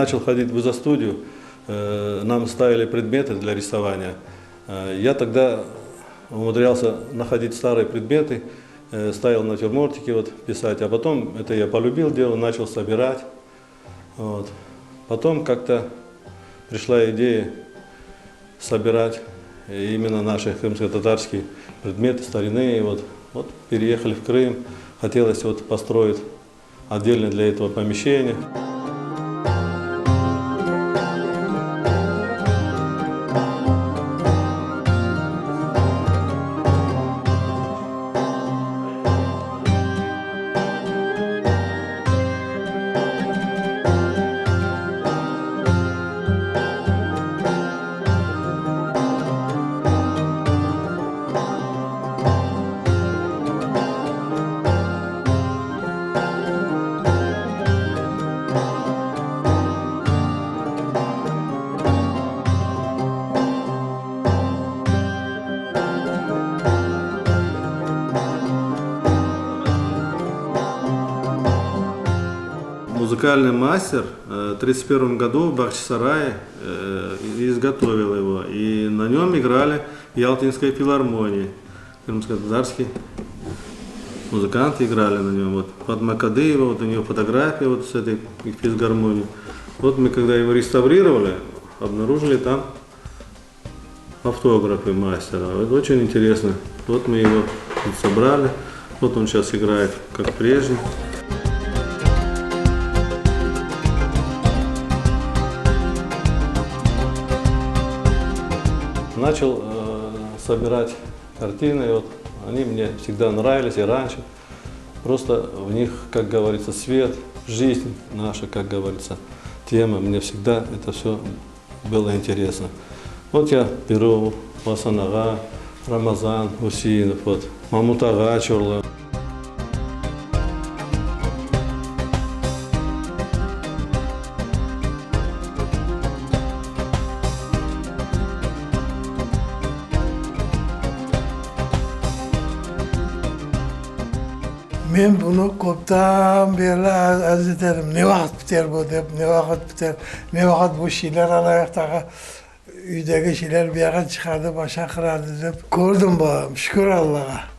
начал ходить в изо-студию, нам ставили предметы для рисования. Я тогда умудрялся находить старые предметы, ставил натюрмортики вот, писать, а потом это я полюбил дело, начал собирать. Вот. Потом как-то пришла идея собирать именно наши крымско-татарские предметы старинные. Вот переехали в Крым, хотелось вот построить отдельно для этого помещение. Музыкальный мастер в 1931 году в Бахчисарае изготовил его, и на нем играли Ялтинской филармонии. Крымско-татарские музыканты играли на нем. Вот Фатма Кадыева, вот у нее фотография вот с этой физгармонией. Вот мы когда его реставрировали, обнаружили там автографы мастера. Вот очень интересно. Вот мы его собрали. Вот он сейчас играет как прежде. Начал собирать картины, вот, они мне всегда нравились и раньше. Просто в них, как говорится, свет, жизнь наша, как говорится, тема. Мне всегда это все было интересно. Вот я беру Хасан Ага, Рамазан Усинов, вот, Мамут Ага Чорлы. Men bunu koptan beri arz ederim. Ne vakit biter bu dep, ne vakit biter, ne vakit bu şeyler alayaktaki üydeki şeyler bir yere çıkardı, başa kırardı dep. Gördüm babam, şükür Allah'a.